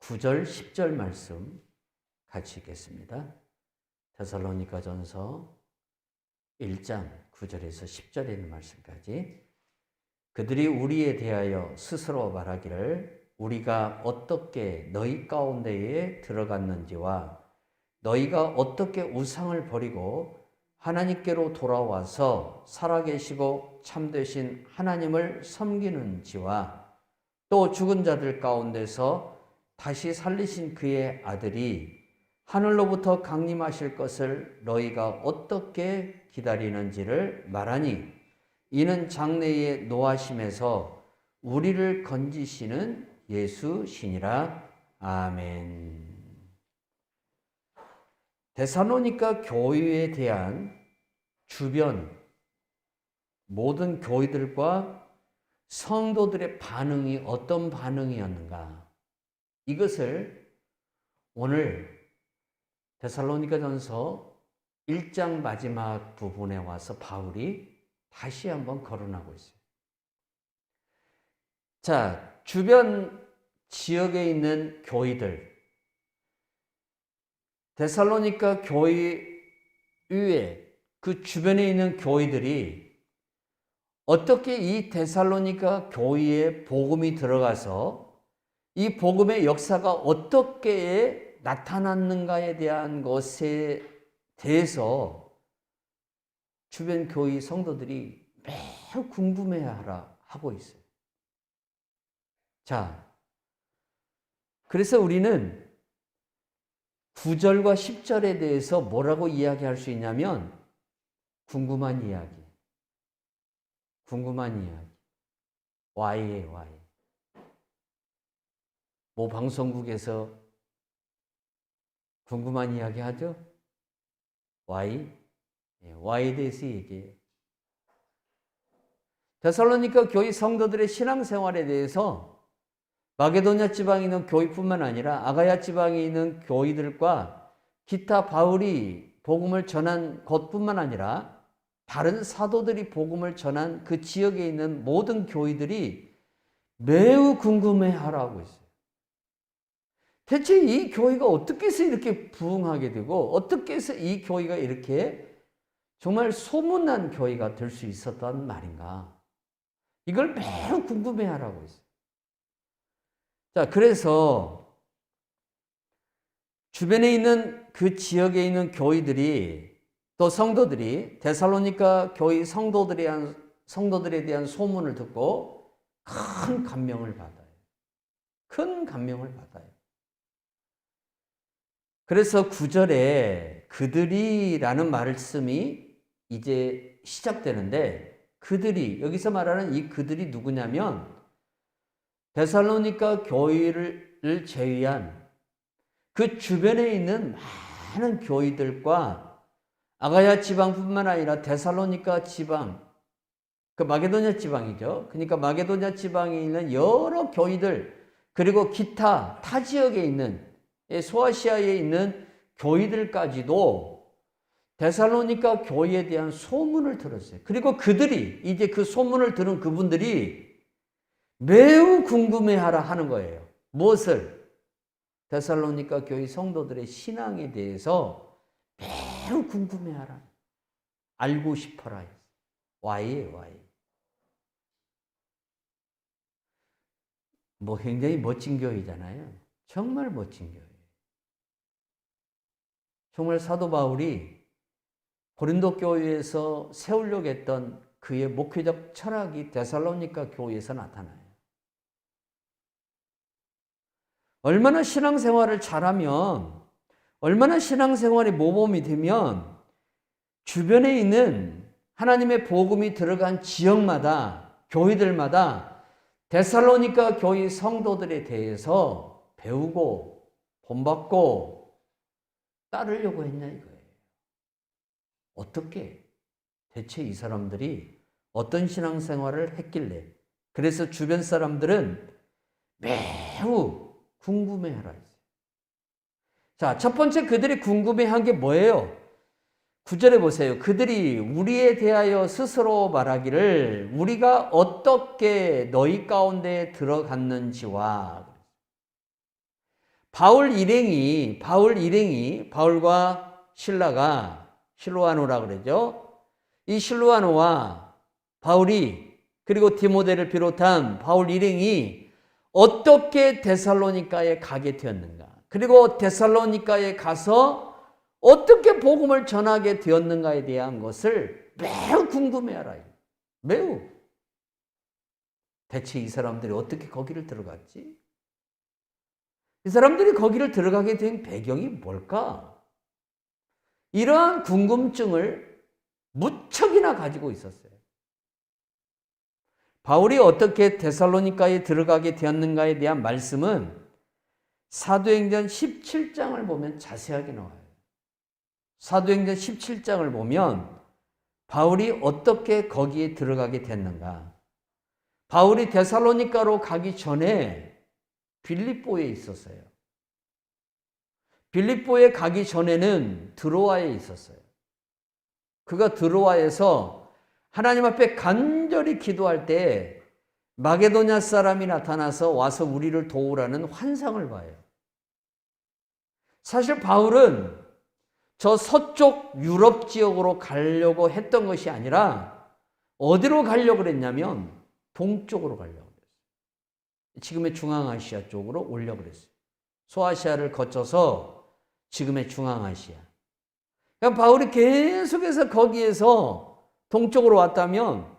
9절, 10절 말씀 같이 읽겠습니다. 데살로니가전서 1장 9절에서 10절에 있는 말씀까지. 그들이 우리에 대하여 스스로 말하기를 우리가 어떻게 너희 가운데에 들어갔는지와 너희가 어떻게 우상을 버리고 하나님께로 돌아와서 살아계시고 참되신 하나님을 섬기는지와 또 죽은 자들 가운데서 다시 살리신 그의 아들이 하늘로부터 강림하실 것을 너희가 어떻게 기다리는지를 말하니 이는 장래의 노하심에서 우리를 건지시는 예수시니라. 아멘. 데살로니가 교회에 대한 주변 모든 교회들과 성도들의 반응이 어떤 반응이었는가? 이것을 오늘 데살로니가전서 1장 마지막 부분에 와서 바울이 다시 한번 거론하고 있어요. 자, 주변 지역에 있는 교회들, 데살로니가 교회 위에 그 주변에 있는 교회들이 어떻게 이 데살로니가 교회에 복음이 들어가서 이 복음의 역사가 어떻게 나타났는가에 대한 것에 대해서 주변 교회 성도들이 매우 궁금해하라 하고 있어요. 자, 그래서 우리는 9절과 10절에 대해서 뭐라고 이야기할 수 있냐면 궁금한 이야기. Y예요, Y. 뭐 방송국에서 궁금한 이야기 하죠? Y. Y에 대해서 얘기해요. 데살로니가 교회 성도들의 신앙생활에 대해서 마게도냐 지방에 있는 교회뿐만 아니라 아가야 지방에 있는 교회들과 기타 바울이 복음을 전한 곳뿐만 아니라 다른 사도들이 복음을 전한 그 지역에 있는 모든 교회들이 매우 궁금해하라고 있어요. 대체 이 교회가 어떻게 해서 이렇게 부흥하게 되고 어떻게 해서 이 교회가 이렇게 정말 소문난 교회가 될 수 있었단 말인가? 이걸 매우 궁금해하라고 있어요. 자, 그래서 주변에 있는 그 지역에 있는 교회들이 또 성도들이 데살로니가 교회 성도들에 대한 소문을 듣고 큰 감명을 받아요. 큰 감명을 받아요. 그래서 9절에 그들이라는 말씀이 이제 시작되는데 그들이 여기서 말하는 이 그들이 누구냐면 데살로니가 교회를 제외한 그 주변에 있는 많은 교회들과 아가야 지방뿐만 아니라 데살로니가 지방, 그 마게도냐 지방이죠. 그러니까 마게도냐 지방에 있는 여러 교회들 그리고 기타 타 지역에 있는 소아시아에 있는 교회들까지도 데살로니가 교회에 대한 소문을 들었어요. 그리고 그들이 이제 그 소문을 들은 그분들이 매우 궁금해하라 하는 거예요. 무엇을? 데살로니가 교회 성도들의 신앙에 대해서 매우 궁금해하라. 알고 싶어라. Y예요, Y. 뭐 굉장히 멋진 교회잖아요. 정말 멋진 교회. 정말 사도 바울이 고린도 교회에서 세우려고 했던 그의 목회적 철학이 데살로니가 교회에서 나타나요. 얼마나 신앙생활을 잘하면, 얼마나 신앙생활이 모범이 되면 주변에 있는 하나님의 복음이 들어간 지역마다, 교회들마다 데살로니가 교회 성도들에 대해서 배우고 본받고 따르려고 했냐 이거예요. 어떻게? 대체 이 사람들이 어떤 신앙생활을 했길래? 그래서 주변 사람들은 매우 궁금해하라 했어요. 자, 첫 번째 그들이 궁금해한 게 뭐예요? 9절에 보세요. 그들이 우리에 대하여 스스로 말하기를 우리가 어떻게 너희 가운데 들어갔는지와 바울과 실라가 실로아노라 그러죠. 이 실로아노와 바울이 그리고 디모데를 비롯한 바울 일행이 어떻게 데살로니가에 가게 되었는가? 그리고 데살로니가에 가서 어떻게 복음을 전하게 되었는가에 대한 것을 매우 궁금해하라. 매우. 대체 이 사람들이 어떻게 거기를 들어갔지? 이 사람들이 거기를 들어가게 된 배경이 뭘까? 이러한 궁금증을 무척이나 가지고 있었어요. 바울이 어떻게 데살로니가에 들어가게 되었는가에 대한 말씀은 사도행전 17장을 보면 자세하게 나와요. 사도행전 17장을 보면 바울이 어떻게 거기에 들어가게 됐는가. 바울이 데살로니가로 가기 전에 빌립보에 있었어요. 빌립보에 가기 전에는 드로아에 있었어요. 그가 드로아에서 하나님 앞에 간절히 기도할 때 마게도냐 사람이 나타나서 와서 우리를 도우라는 환상을 봐요. 사실 바울은 저 서쪽 유럽 지역으로 가려고 했던 것이 아니라 어디로 가려고 그랬냐면 동쪽으로 가려고 그랬어요. 지금의 중앙아시아 쪽으로 오려고 그랬어요. 소아시아를 거쳐서 지금의 중앙아시아. 그러니까 바울이 계속해서 거기에서 동쪽으로 왔다면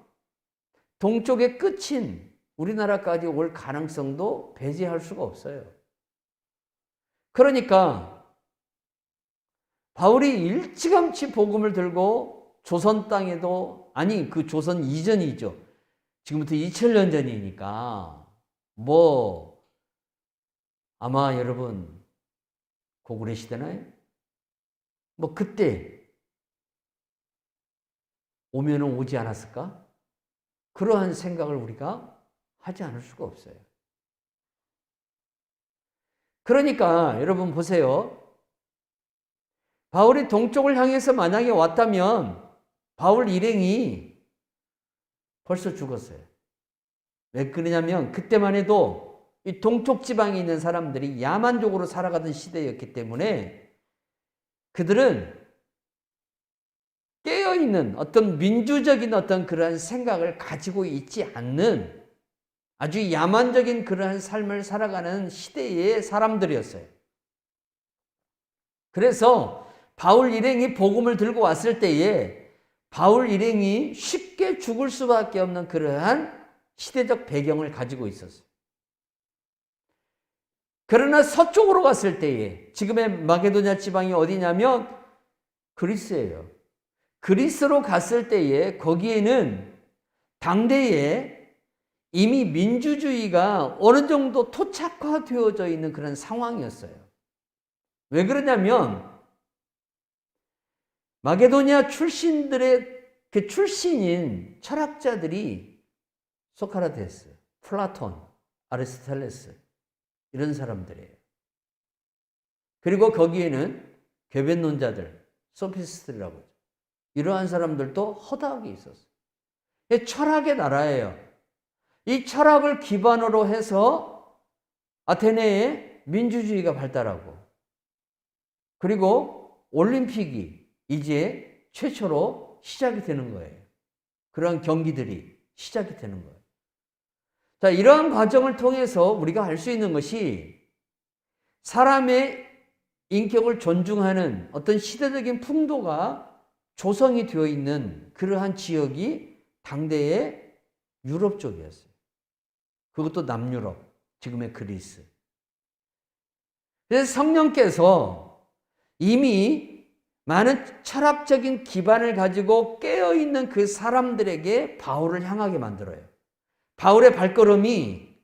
동쪽의 끝인 우리나라까지 올 가능성도 배제할 수가 없어요. 그러니까 바울이 일찌감치 복음을 들고 조선 땅에도, 아니 그 조선 이전이죠. 지금부터 2000년 전이니까 아마 여러분 고구려 시대나요? 그때 오면은 오지 않았을까? 그러한 생각을 우리가 하지 않을 수가 없어요. 그러니까 여러분 보세요. 바울이 동쪽을 향해서 만약에 왔다면 바울 일행이 벌써 죽었어요. 왜 그러냐면 그때만 해도 이 동쪽 지방에 있는 사람들이 야만족으로 살아가던 시대였기 때문에 그들은 깨어있는 어떤 민주적인 어떤 그러한 생각을 가지고 있지 않는 아주 야만적인 그러한 삶을 살아가는 시대의 사람들이었어요. 그래서 바울 일행이 복음을 들고 왔을 때에 바울 일행이 쉽게 죽을 수밖에 없는 그러한 시대적 배경을 가지고 있었어요. 그러나 서쪽으로 갔을 때에 지금의 마게도냐 지방이 어디냐면 그리스예요. 그리스로 갔을 때에 거기에는 당대에 이미 민주주의가 어느 정도 토착화되어져 있는 그런 상황이었어요. 왜 그러냐면 마게도냐 출신들의 그 출신인 철학자들이 소크라테스, 플라톤, 아리스토텔레스 이런 사람들이에요. 그리고 거기에는 궤변론자들, 소피스트라고 하죠. 이러한 사람들도 허다하게 있었어요. 철학의 나라예요. 이 철학을 기반으로 해서 아테네에 민주주의가 발달하고 그리고 올림픽이 이제 최초로 시작이 되는 거예요. 그러한 경기들이 시작이 되는 거예요. 자, 이러한 과정을 통해서 우리가 알 수 있는 것이 사람의 인격을 존중하는 어떤 시대적인 풍도가 조성이 되어 있는 그러한 지역이 당대의 유럽 쪽이었어요. 그것도 남유럽, 지금의 그리스. 그래서 성령께서 이미 많은 철학적인 기반을 가지고 깨어있는 그 사람들에게 바울을 향하게 만들어요. 바울의 발걸음이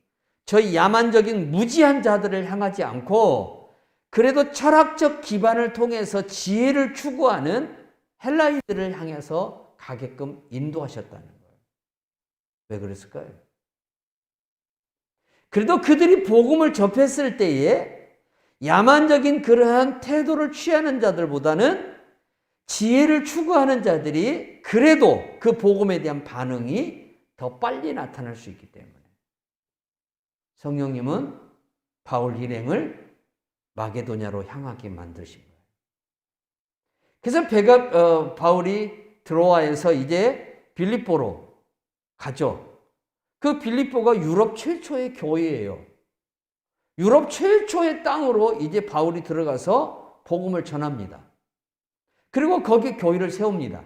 저희 야만적인 무지한 자들을 향하지 않고 그래도 철학적 기반을 통해서 지혜를 추구하는 헬라인들을 향해서 가게끔 인도하셨다는 거예요. 왜 그랬을까요? 그래도 그들이 복음을 접했을 때에 야만적인 그러한 태도를 취하는 자들보다는 지혜를 추구하는 자들이 그래도 그 복음에 대한 반응이 더 빨리 나타날 수 있기 때문에 성령님은 바울 일행을 마게도냐로 향하게 만드신 거예요. 그래서 바울이 드로아에서 이제 빌립보로 가죠. 그 빌립보가 유럽 최초의 교회예요. 유럽 최초의 땅으로 이제 바울이 들어가서 복음을 전합니다. 그리고 거기 교회를 세웁니다.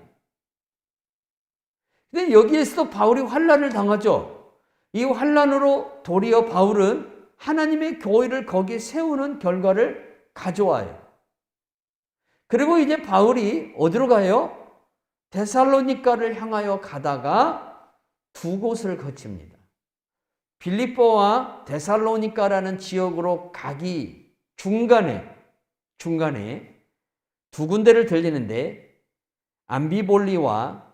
근데 여기에서도 바울이 환난을 당하죠. 이 환난으로 도리어 바울은 하나님의 교회를 거기에 세우는 결과를 가져와요. 그리고 이제 바울이 어디로 가요? 데살로니가를 향하여 가다가 두 곳을 거칩니다. 빌립보와 데살로니가라는 지역으로 가기 중간에 두 군데를 들리는데 암비볼리와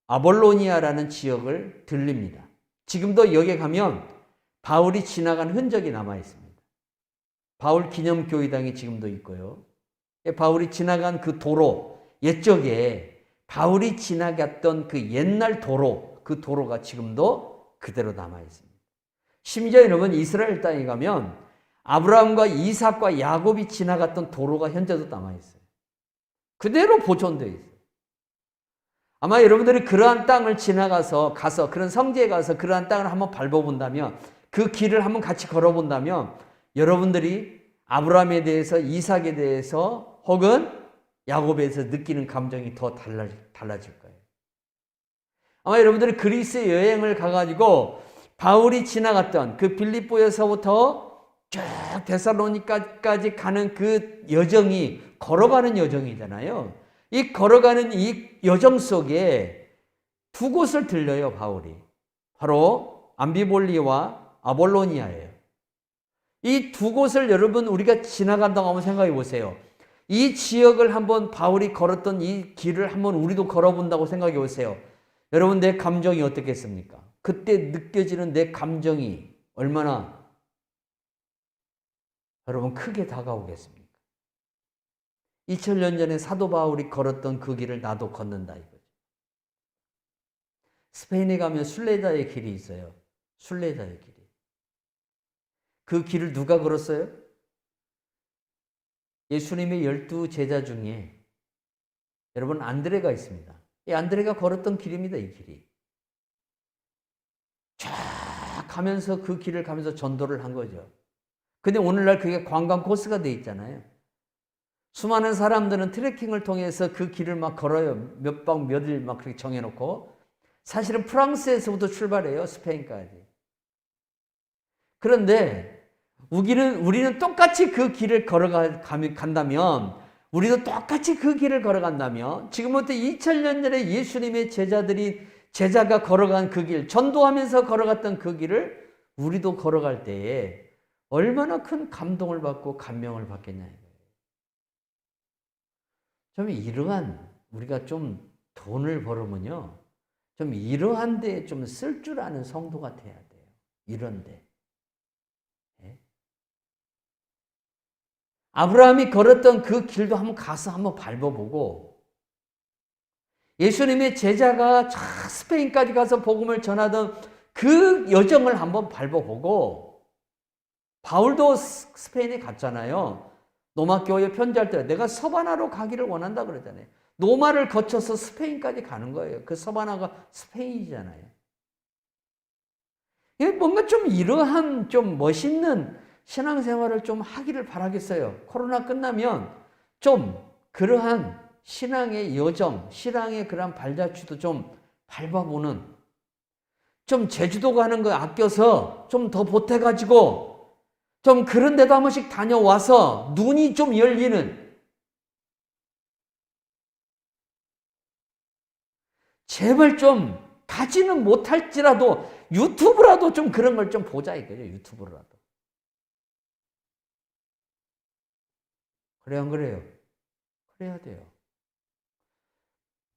아볼로니아라는 지역을 들립니다. 지금도 여기에 가면 바울이 지나간 흔적이 남아 있습니다. 바울 기념교회당이 지금도 있고요. 바울이 지나간 그 도로, 옛적에 바울이 지나갔던 그 옛날 도로, 그 도로가 지금도 그대로 남아 있습니다. 심지어 여러분 이스라엘 땅에 가면 아브라함과 이삭과 야곱이 지나갔던 도로가 현재도 남아 있어요. 그대로 보존되어 있어요. 아마 여러분들이 그러한 땅을 지나가서 그런 성지에 가서 그러한 땅을 한번 밟아본다면, 그 길을 한번 같이 걸어본다면 여러분들이 아브라함에 대해서, 이삭에 대해서 혹은 야곱에 대해서 느끼는 감정이 더 달라질 거예요. 아마 여러분들이 그리스 여행을 가가지고 바울이 지나갔던 그 빌립보에서부터 쭉 데살로니가까지 가는 그 여정이 걸어가는 여정이잖아요. 이 걸어가는 이 여정 속에 두 곳을 들려요, 바울이. 바로 암비볼리와 아볼로니아예요. 이 두 곳을 여러분 우리가 지나간다고 한번 생각해 보세요. 이 지역을 한번 바울이 걸었던 이 길을 한번 우리도 걸어본다고 생각해 보세요. 여러분 내 감정이 어떻겠습니까? 그때 느껴지는 내 감정이 얼마나 여러분 크게 다가오겠습니까? 2000년 전에 사도 바울이 걸었던 그 길을 나도 걷는다 이거죠. 스페인에 가면 순례자의 길이 있어요. 순례자의 길이. 그 길을 누가 걸었어요? 예수님의 12 제자 중에 여러분 안드레가 있습니다. 이 안드레가 걸었던 길입니다. 이 길이. 쫙 가면서 그 길을 가면서 전도를 한 거죠. 근데 오늘날 그게 관광 코스가 돼 있잖아요. 수많은 사람들은 트레킹을 통해서 그 길을 막 걸어요. 몇 박 며칠 막 그렇게 정해놓고. 사실은 프랑스에서부터 출발해요. 스페인까지. 그런데 우리는 똑같이 그 길을 걸어간다면, 우리도 똑같이 그 길을 걸어간다면, 지금부터 2000년 전에 예수님의 제자가 걸어간 그 길, 전도하면서 걸어갔던 그 길을 우리도 걸어갈 때에 얼마나 큰 감동을 받고 감명을 받겠냐 이거예요. 좀 이러한, 우리가 좀 돈을 벌으면요, 좀 이러한 데에 좀 쓸 줄 아는 성도가 돼야 돼요. 이런 데. 아브라함이 걸었던 그 길도 한번 가서 한번 밟아보고, 예수님의 제자가 스페인까지 가서 복음을 전하던 그 여정을 한번 밟아보고, 바울도 스페인에 갔잖아요. 로마 교회 편지할 때 내가 서바나로 가기를 원한다 그러잖아요. 로마를 거쳐서 스페인까지 가는 거예요. 그 서바나가 스페인이잖아요. 뭔가 좀 이러한 좀 멋있는 신앙생활을 좀 하기를 바라겠어요. 코로나 끝나면 좀 그러한 신앙의 여정, 신앙의 그러한 발자취도 좀 밟아보는, 좀 제주도 가는 거 아껴서 좀 더 보태가지고 좀 그런 데도 한 번씩 다녀와서 눈이 좀 열리는, 제발 좀 가지는 못할지라도 유튜브라도 좀 그런 걸 좀 보자 이거죠. 유튜브라도. 그래요, 안 그래요? 그래야 돼요.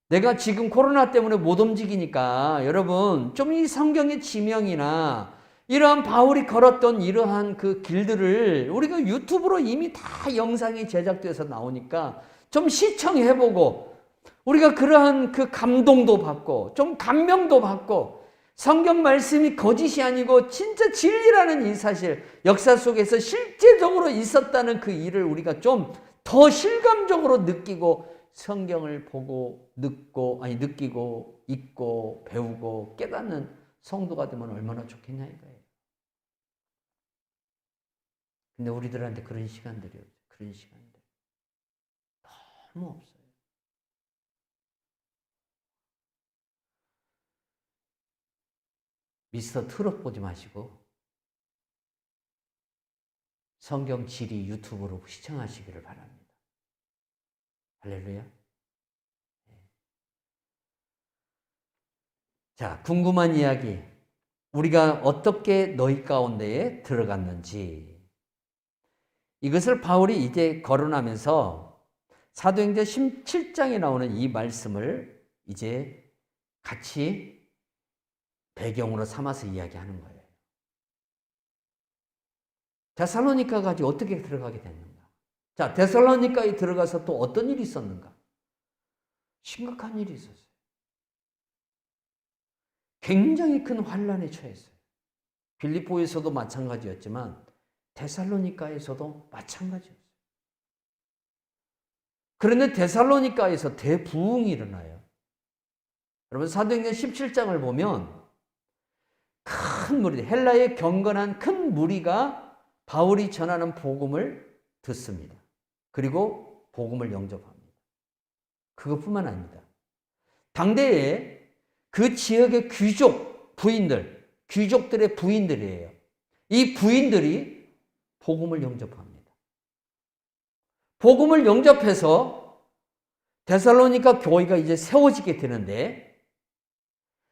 내가 지금 코로나 때문에 못 움직이니까 여러분 좀 이 성경의 지명이나 이러한 바울이 걸었던 이러한 그 길들을 우리가 유튜브로 이미 다 영상이 제작돼서 나오니까 좀 시청해보고, 우리가 그러한 그 감동도 받고 좀 감명도 받고, 성경 말씀이 거짓이 아니고 진짜 진리라는 이 사실, 역사 속에서 실제적으로 있었다는 그 일을 우리가 좀 더 실감적으로 느끼고 성경을 보고 느끼고 읽고 배우고 깨닫는 성도가 되면 얼마나 좋겠냐 이거예요. 근데 우리들한테 그런 시간들이 없어요. 그런 시간들 너무 없어요. 미스터 트롯 보지 마시고 성경 지리 유튜브로 시청하시기를 바랍니다. 할렐루야. 자, 궁금한 이야기. 우리가 어떻게 너희 가운데에 들어갔는지. 이것을 바울이 이제 거론하면서 사도행전 17장에 나오는 이 말씀을 이제 같이 배경으로 삼아서 이야기하는 거예요. 데살로니가까지 어떻게 들어가게 됐는가? 자, 데살로니가에 들어가서 또 어떤 일이 있었는가? 심각한 일이 있었어요. 굉장히 큰 환난에 처했어요. 빌립보에서도 마찬가지였지만 데살로니가에서도 마찬가지였어요. 그런데 데살로니가에서 대부흥이 일어나요. 여러분 사도행전 17장을 보면 큰 무리, 헬라의 경건한 큰 무리가 바울이 전하는 복음을 듣습니다. 그리고 복음을 영접합니다. 그것뿐만 아닙니다. 당대에 그 지역의 귀족들의 부인들이에요. 이 부인들이 복음을 영접합니다. 복음을 영접해서 데살로니가 교회가 이제 세워지게 되는데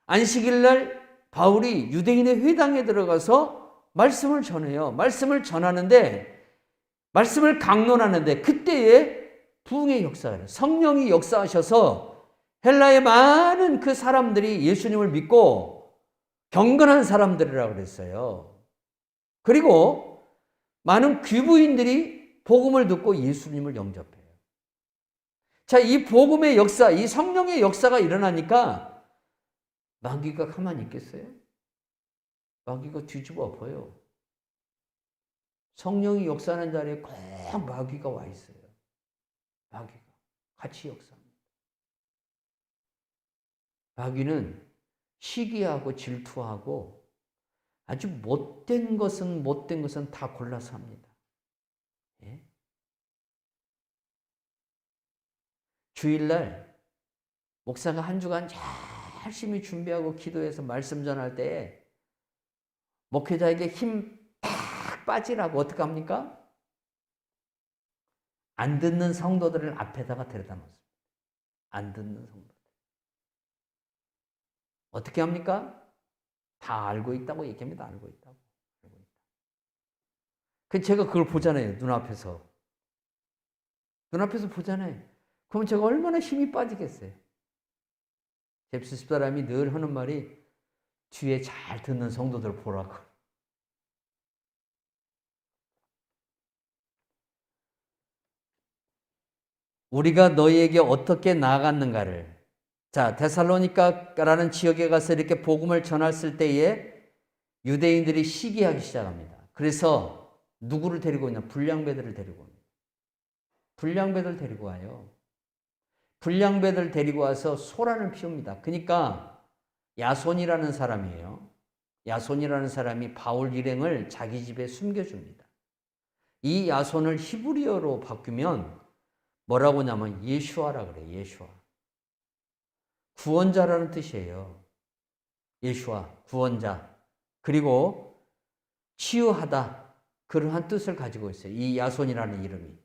안식일 날 바울이 유대인의 회당에 들어가서 말씀을 전해요. 말씀을 전하는데 말씀을 강론하는데 그때에 부흥의 역사예요. 성령이 역사하셔서 헬라의 많은 그 사람들이 예수님을 믿고 경건한 사람들이라고 그랬어요. 그리고 많은 귀부인들이 복음을 듣고 예수님을 영접해요. 자, 이 복음의 역사, 이 성령의 역사가 일어나니까 마귀가 가만히 있겠어요? 마귀가 뒤집어 엎어요. 성령이 역사하는 자리에 꼭 마귀가 와 있어요. 마귀가 같이 역사합니다. 마귀는 시기하고 질투하고 아주 못된 것은 다 골라서 합니다. 예? 주일날 목사가 한 주간 열심히 준비하고 기도해서 말씀 전할 때 목회자에게 힘 팍 빠지라고 어떻게 합니까? 안 듣는 성도들을 앞에다가 데려다 놓습니다. 안 듣는 성도들. 어떻게 합니까? 다 알고 있다고 얘기합니다. 알고 있다고. 제가 그걸 보잖아요. 눈앞에서 보잖아요. 그럼 제가 얼마나 힘이 빠지겠어요. 제 집사람이 늘 하는 말이 뒤에 잘 듣는 성도들 보라고. 우리가 너희에게 어떻게 나아갔는가를. 자, 데살로니가라는 지역에 가서 이렇게 복음을 전했을 때에 유대인들이 시기하기 시작합니다. 그래서 누구를 데리고 있냐? 불량배들을 데리고 옵니다. 불량배들 데리고 와요. 불량배들 데리고 와서 소란을 피웁니다. 그러니까 야손이라는 사람이에요. 야손이라는 사람이 바울 일행을 자기 집에 숨겨줍니다. 이 야손을 히브리어로 바꾸면 뭐라고 하냐면 예슈아라 그래요. 예슈아. 구원자라는 뜻이에요. 예슈아, 구원자. 그리고 치유하다. 그러한 뜻을 가지고 있어요. 이 야손이라는 이름이.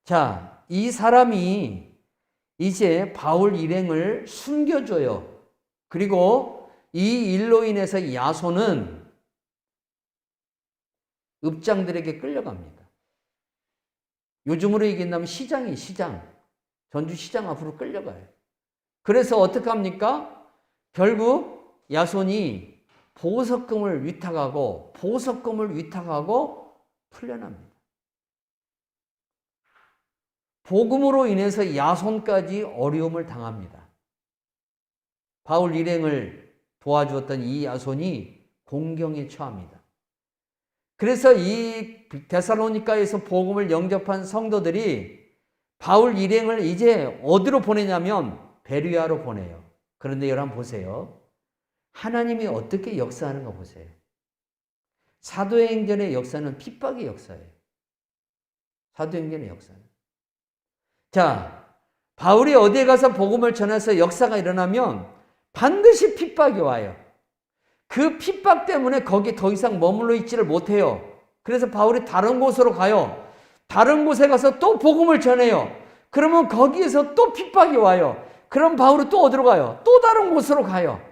자, 이 사람이 이제 바울 일행을 숨겨줘요. 그리고 이 일로 인해서 야손은 읍장들에게 끌려갑니다. 요즘으로 얘기한다면 시장. 전주 시장 앞으로 끌려가요. 그래서 어떻게 합니까? 결국 야손이 보석금을 위탁하고 풀려납니다. 복음으로 인해서 야손까지 어려움을 당합니다. 바울 일행을 도와주었던 이 야손이 공경에 처합니다. 그래서 이 데살로니가에서 복음을 영접한 성도들이 바울 일행을 이제 어디로 보내냐면 베르야로 보내요. 그런데 여러분 보세요. 하나님이 어떻게 역사하는가 보세요. 사도행전의 역사는 핍박의 역사예요. 사도행전의 역사는. 자, 바울이 어디에 가서 복음을 전해서 역사가 일어나면 반드시 핍박이 와요. 그 핍박 때문에 거기 더 이상 머물러 있지를 못해요. 그래서 바울이 다른 곳으로 가요. 다른 곳에 가서 또 복음을 전해요. 그러면 거기에서 또 핍박이 와요. 그럼 바울이 또 어디로 가요? 또 다른 곳으로 가요.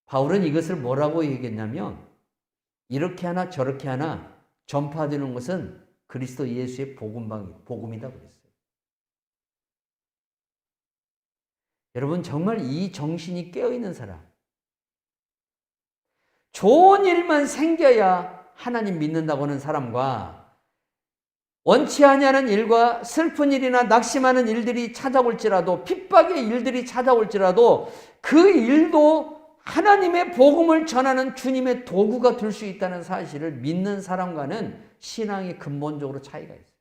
바울은 이것을 뭐라고 얘기했냐면 이렇게 하나 저렇게 하나 전파되는 것은 그리스도 예수의 복음이다 그랬어요. 여러분 정말 이 정신이 깨어있는 사람, 좋은 일만 생겨야 하나님 믿는다고 하는 사람과 원치 아니하는 일과 슬픈 일이나 낙심하는 일들이 찾아올지라도 핍박의 일들이 찾아올지라도 그 일도 하나님의 복음을 전하는 주님의 도구가 될 수 있다는 사실을 믿는 사람과는 신앙이 근본적으로 차이가 있어요.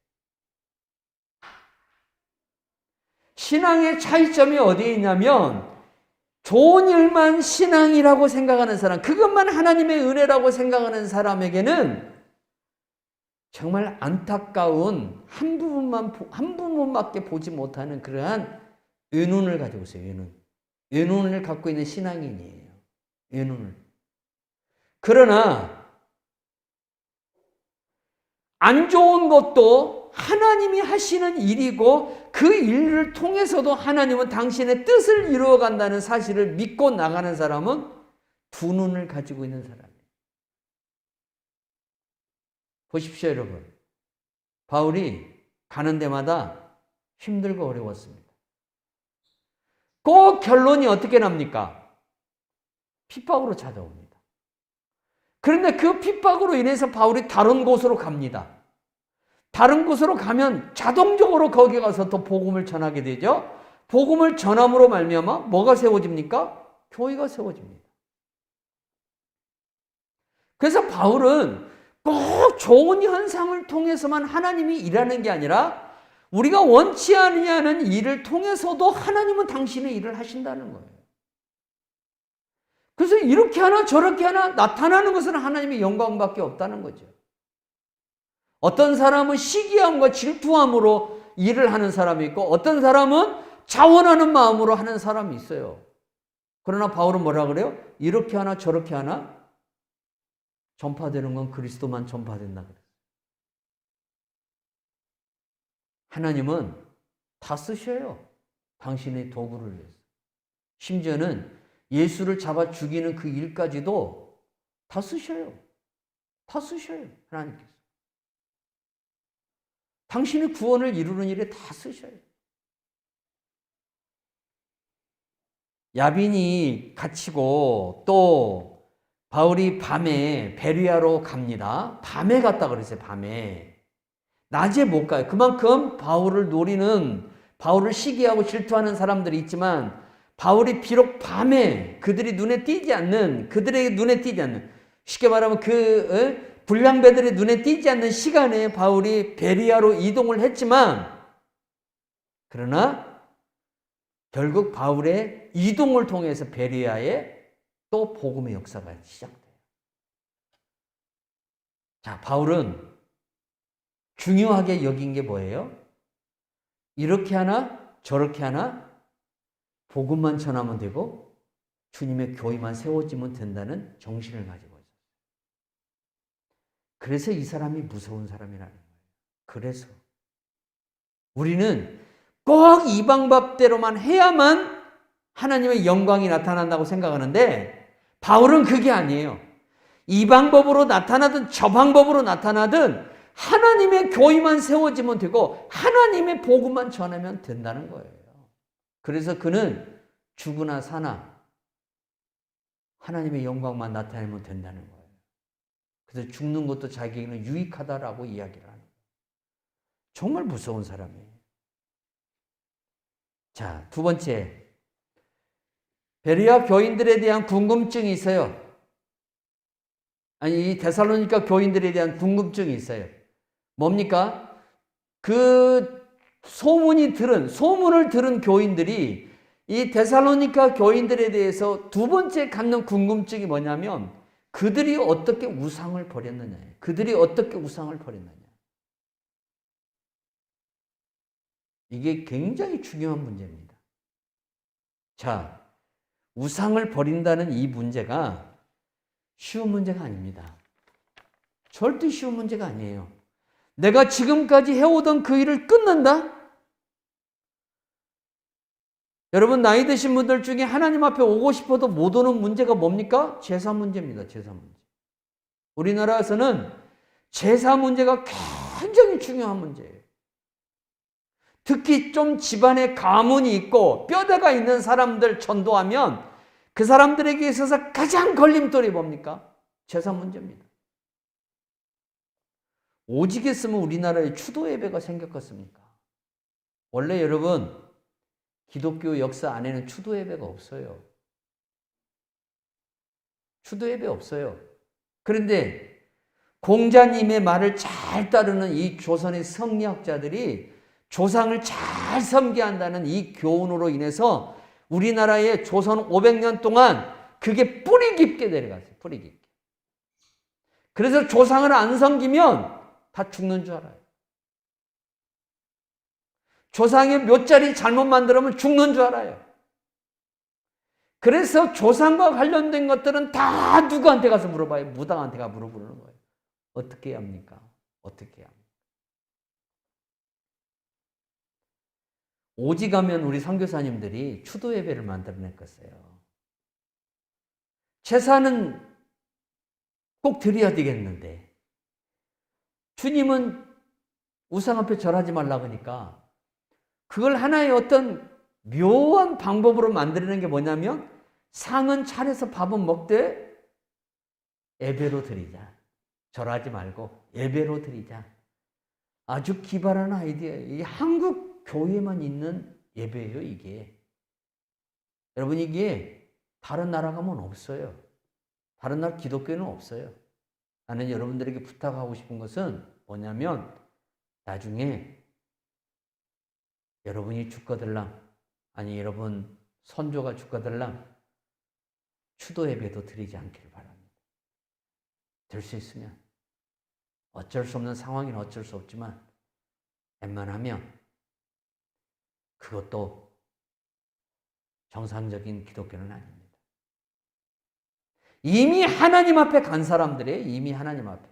신앙의 차이점이 어디에 있냐면 좋은 일만 신앙이라고 생각하는 사람, 그것만 하나님의 은혜라고 생각하는 사람에게는 정말 안타까운 한 부분밖에 보지 못하는 그러한 은운을 가지고 있어요. 은운을 갖고 있는 신앙인이에요. 은운을. 그러나 안 좋은 것도 하나님이 하시는 일이고 그 일을 통해서도 하나님은 당신의 뜻을 이루어 간다는 사실을 믿고 나가는 사람은 두 눈을 가지고 있는 사람이에요. 보십시오, 여러분. 바울이 가는 데마다 힘들고 어려웠습니다. 그 결론이 어떻게 납니까? 핍박으로 찾아옵니다. 그런데 그 핍박으로 인해서 바울이 다른 곳으로 갑니다. 다른 곳으로 가면 자동적으로 거기 가서 또 복음을 전하게 되죠. 복음을 전함으로 말미암아 뭐가 세워집니까? 교회가 세워집니다. 그래서 바울은 꼭 좋은 현상을 통해서만 하나님이 일하는 게 아니라 우리가 원치 않는 일을 통해서도 하나님은 당신의 일을 하신다는 거예요. 그래서 이렇게 하나 저렇게 하나 나타나는 것은 하나님의 영광밖에 없다는 거죠. 어떤 사람은 시기함과 질투함으로 일을 하는 사람이 있고 어떤 사람은 자원하는 마음으로 하는 사람이 있어요. 그러나 바울은 뭐라 그래요? 이렇게 하나 저렇게 하나 전파되는 건 그리스도만 전파된다 그래요. 하나님은 다 쓰셔요. 당신의 도구를 위해서. 심지어는 예수를 잡아 죽이는 그 일까지도 다 쓰셔요. 다 쓰셔요. 하나님께서. 당신의 구원을 이루는 일에 다 쓰셔요. 야빈이 갇히고 또 바울이 밤에 베르야로 갑니다. 밤에 갔다 그랬어요. 밤에. 낮에 못 가요. 그만큼 바울을 노리는, 바울을 시기하고 질투하는 사람들이 있지만 바울이 비록 밤에 그들의 눈에 띄지 않는, 쉽게 말하면 불량배들의 눈에 띄지 않는 시간에 바울이 베르야로 이동을 했지만 그러나 결국 바울의 이동을 통해서 베르야에 또 복음의 역사가 시작돼요. 자, 바울은 중요하게 여긴 게 뭐예요? 이렇게 하나 저렇게 하나 복음만 전하면 되고 주님의 교회만 세워지면 된다는 정신을 가지고 있어요. 그래서 이 사람이 무서운 사람이라는 거예요. 그래서 우리는 꼭 이 방법대로만 해야만 하나님의 영광이 나타난다고 생각하는데 바울은 그게 아니에요. 이 방법으로 나타나든 저 방법으로 나타나든 하나님의 교회만 세워지면 되고 하나님의 복음만 전하면 된다는 거예요. 그래서 그는 죽으나 사나 하나님의 영광만 나타내면 된다는 거예요. 그래서 죽는 것도 자기에게는 유익하다라고 이야기를 하는 거예요. 정말 무서운 사람이에요. 자, 두 번째, 베레아 교인들에 대한 궁금증이 있어요. 아니, 이 데살로니가 교인들에 대한 궁금증이 있어요. 뭡니까? 그 소문을 들은 교인들이 이 데살로니가 교인들에 대해서 두 번째 갖는 궁금증이 뭐냐면 그들이 어떻게 우상을 버렸느냐예요. 그들이 어떻게 우상을 버렸느냐. 이게 굉장히 중요한 문제입니다. 자, 우상을 버린다는 이 문제가 쉬운 문제가 아닙니다. 절대 쉬운 문제가 아니에요. 내가 지금까지 해오던 그 일을 끊는다? 여러분, 나이 드신 분들 중에 하나님 앞에 오고 싶어도 못 오는 문제가 뭡니까? 제사 문제입니다. 제사 문제. 우리나라에서는 제사 문제가 굉장히 중요한 문제예요. 특히 좀 집안에 가문이 있고 뼈대가 있는 사람들 전도하면 그 사람들에게 있어서 가장 걸림돌이 뭡니까? 제사 문제입니다. 오직 했으면 우리나라에 추도 예배가 생겼겠습니까? 원래 여러분, 기독교 역사 안에는 추도 예배가 없어요. 추도 예배 없어요. 그런데 공자님의 말을 잘 따르는 이 조선의 성리학자들이 조상을 잘 섬기한다는 이 교훈으로 인해서 우리나라의 조선 500년 동안 그게 뿌리 깊게 내려갔어요. 뿌리 깊게. 그래서 조상을 안 섬기면 다 죽는 줄 알아요. 조상의 묘자리 잘못 만들면 죽는 줄 알아요. 그래서 조상과 관련된 것들은 다 누구한테 가서 물어봐요? 무당한테 가서 물어보는 거예요. 어떻게 해야 합니까? 어떻게 해야 합니까? 오직하면 우리 선교사님들이 추도 예배를 만들어냈겠어요. 제사는 꼭 드려야 되겠는데 주님은 우상 앞에 절하지 말라고 하니까 그걸 하나의 어떤 묘한 방법으로 만드는 게 뭐냐면 상은 차려서 밥은 먹되 예배로 드리자. 절하지 말고 예배로 드리자. 아주 기발한 아이디어예요. 이 한국 교회만 있는 예배예요, 이게. 여러분, 이게 다른 나라 가면 없어요. 다른 나라 기독교는 없어요. 나는 여러분들에게 부탁하고 싶은 것은 뭐냐면 나중에 여러분이 죽거들랑 아니 여러분 선조가 죽거들랑 추도 예배도 드리지 않기를 바랍니다. 될 수 있으면 어쩔 수 없는 상황이는 어쩔 수 없지만 웬만하면 그것도 정상적인 기독교는 아닙니다. 이미 하나님 앞에 간 사람들이에요. 이미 하나님 앞에.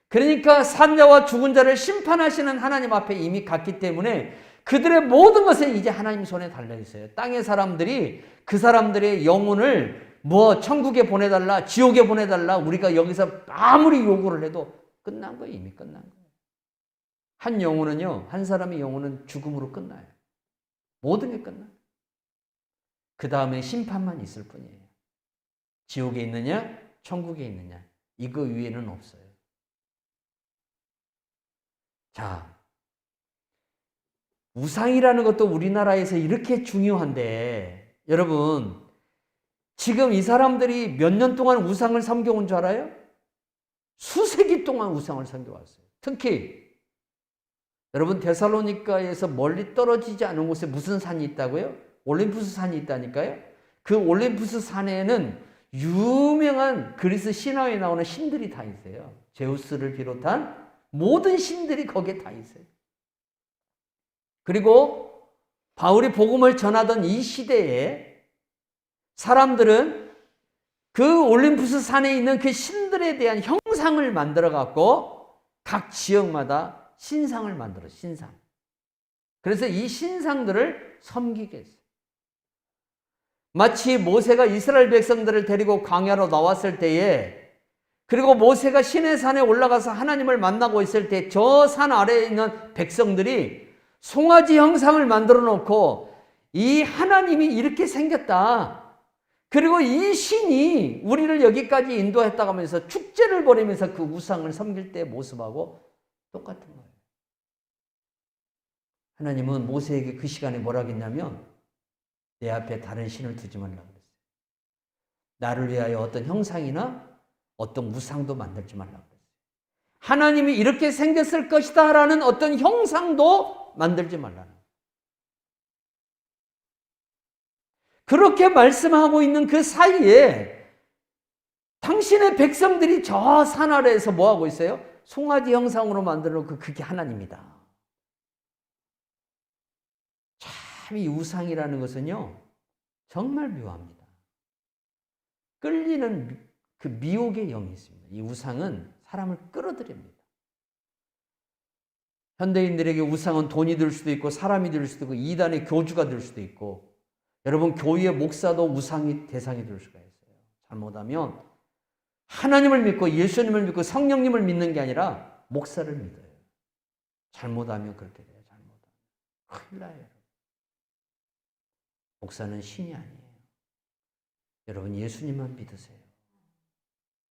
그러니까 산자와 죽은 자를 심판하시는 하나님 앞에 이미 갔기 때문에 그들의 모든 것은 이제 하나님 손에 달려있어요. 땅의 사람들이 그 사람들의 영혼을 뭐 천국에 보내달라, 지옥에 보내달라, 우리가 여기서 아무리 요구를 해도 끝난 거예요. 이미 끝난 거예요. 한 영혼은요, 한 사람의 영혼은 죽음으로 끝나요. 모든 게 끝나요. 그 다음에 심판만 있을 뿐이에요. 지옥에 있느냐, 천국에 있느냐, 이거 위에는 없어요. 자, 우상이라는 것도 우리나라에서 이렇게 중요한데 여러분 지금 이 사람들이 몇 년 동안 우상을 섬겨온 줄 알아요? 수세기 동안 우상을 섬겨왔어요. 특히 여러분 데살로니가에서 멀리 떨어지지 않은 곳에 무슨 산이 있다고요? 올림푸스 산이 있다니까요. 그 올림푸스 산에는 유명한 그리스 신화에 나오는 신들이 다 있어요. 제우스를 비롯한 모든 신들이 거기에 다 있어요. 그리고 바울이 복음을 전하던 이 시대에 사람들은 그 올림푸스 산에 있는 그 신들에 대한 형상을 만들어 갖고 각 지역마다 신상을 만들어, 신상. 그래서 이 신상들을 섬기게 했어요. 마치 모세가 이스라엘 백성들을 데리고 광야로 나왔을 때에 그리고 모세가 시내산에 올라가서 하나님을 만나고 있을 때 저 산 아래에 있는 백성들이 송아지 형상을 만들어 놓고 이 하나님이 이렇게 생겼다. 그리고 이 신이 우리를 여기까지 인도했다고 하면서 축제를 벌이면서 그 우상을 섬길 때의 모습하고 똑같은 거예요. 하나님은 모세에게 그 시간에 뭐라고 했냐면 내 앞에 다른 신을 두지 말라고 그랬어요. 나를 위하여 어떤 형상이나 어떤 우상도 만들지 말라고 그랬어요. 하나님이 이렇게 생겼을 것이다 라는 어떤 형상도 만들지 말라는. 그렇게 말씀하고 있는 그 사이에 당신의 백성들이 저 산 아래에서 뭐하고 있어요? 송아지 형상으로 만들어 놓고 그게 하나님이다. 참, 이 우상이라는 것은요, 정말 묘합니다. 끌리는 그 미혹의 영이 있습니다. 이 우상은 사람을 끌어들입니다. 현대인들에게 우상은 돈이 될 수도 있고, 사람이 될 수도 있고, 이단의 교주가 될 수도 있고, 여러분, 교회의 목사도 우상이 대상이 될 수가 있어요. 잘못하면 하나님을 믿고 예수님을 믿고 성령님을 믿는 게 아니라 목사를 믿어요. 잘못하면 그렇게 돼요. 잘못하면 큰일 나요. 목사는 신이 아니에요. 여러분, 예수님만 믿으세요.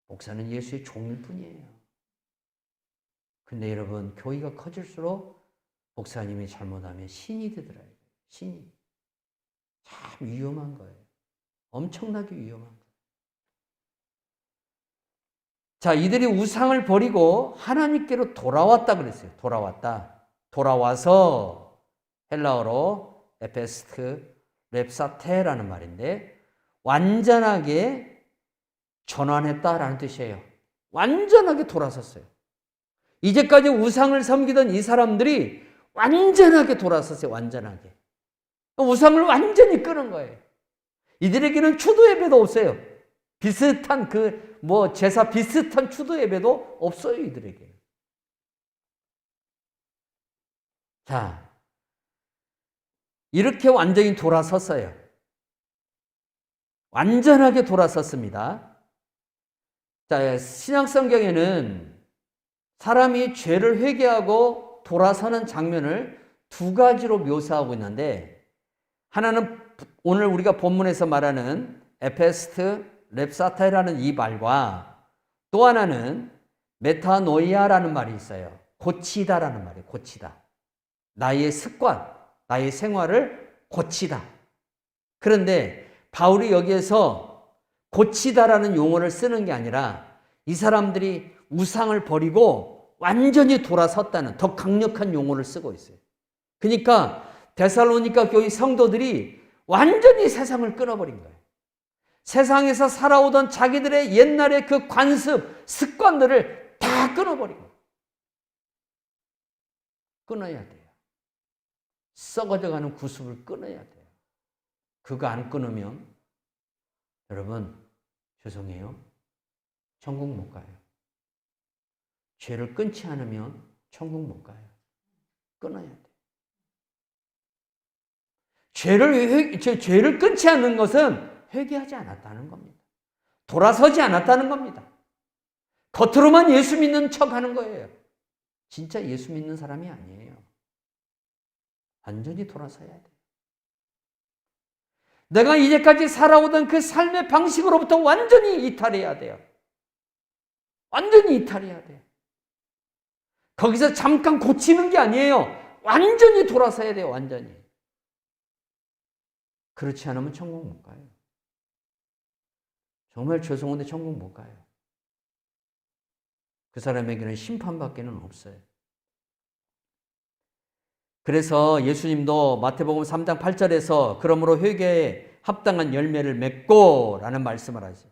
목사는 예수의 종일 뿐이에요. 근데 여러분, 교회가 커질수록 목사님이 잘못하면 신이 되더라고요. 신이. 참 위험한 거예요. 엄청나게 위험한 거예요. 자, 이들이 우상을 버리고 하나님께로 돌아왔다 그랬어요. 돌아왔다. 돌아와서 헬라어로 에페스트 렙사테라는 말인데 완전하게 전환했다라는 뜻이에요. 완전하게 돌아섰어요. 이제까지 우상을 섬기던 이 사람들이 완전하게 돌아섰어요. 완전하게. 우상을 완전히 끄는 거예요. 이들에게는 추도 예배도 없어요. 비슷한 제사 비슷한 추도 예배도 없어요. 이들에게. 자, 이렇게 완전히 돌아섰어요. 완전하게 돌아섰습니다. 자, 신약 성경에는 사람이 죄를 회개하고 돌아서는 장면을 두 가지로 묘사하고 있는데, 하나는 오늘 우리가 본문에서 말하는 에페스트 렙사타이라는 이 말과, 또 하나는 메타노이아라는 말이 있어요. 고치다라는 말이에요. 고치다. 나의 습관, 나의 생활을 고치다. 그런데 바울이 여기에서 고치다라는 용어를 쓰는 게 아니라 이 사람들이 우상을 버리고 완전히 돌아섰다는 더 강력한 용어를 쓰고 있어요. 그러니까 데살로니가 교회 성도들이 완전히 세상을 끊어버린 거예요. 세상에서 살아오던 자기들의 옛날의 그 관습, 습관들을 다 끊어버린 거예요. 끊어야 돼요. 썩어져가는 구습을 끊어야 돼요. 그거 안 끊으면 여러분, 죄송해요. 천국 못 가요. 죄를 끊지 않으면 천국 못 가요. 끊어야 돼요. 죄를 끊지 않는 것은 회개하지 않았다는 겁니다. 돌아서지 않았다는 겁니다. 겉으로만 예수 믿는 척 하는 거예요. 진짜 예수 믿는 사람이 아니에요. 완전히 돌아서야 돼요. 내가 이제까지 살아오던 그 삶의 방식으로부터 완전히 이탈해야 돼요. 완전히 이탈해야 돼요. 거기서 잠깐 고치는 게 아니에요. 완전히 돌아서야 돼요. 완전히. 그렇지 않으면 천국 못 가요. 정말 죄송한데 천국 못 가요. 그 사람에게는 심판밖에는 없어요. 그래서 예수님도 마태복음 3장 8절에서 그러므로 회개에 합당한 열매를 맺고 라는 말씀을 하세요.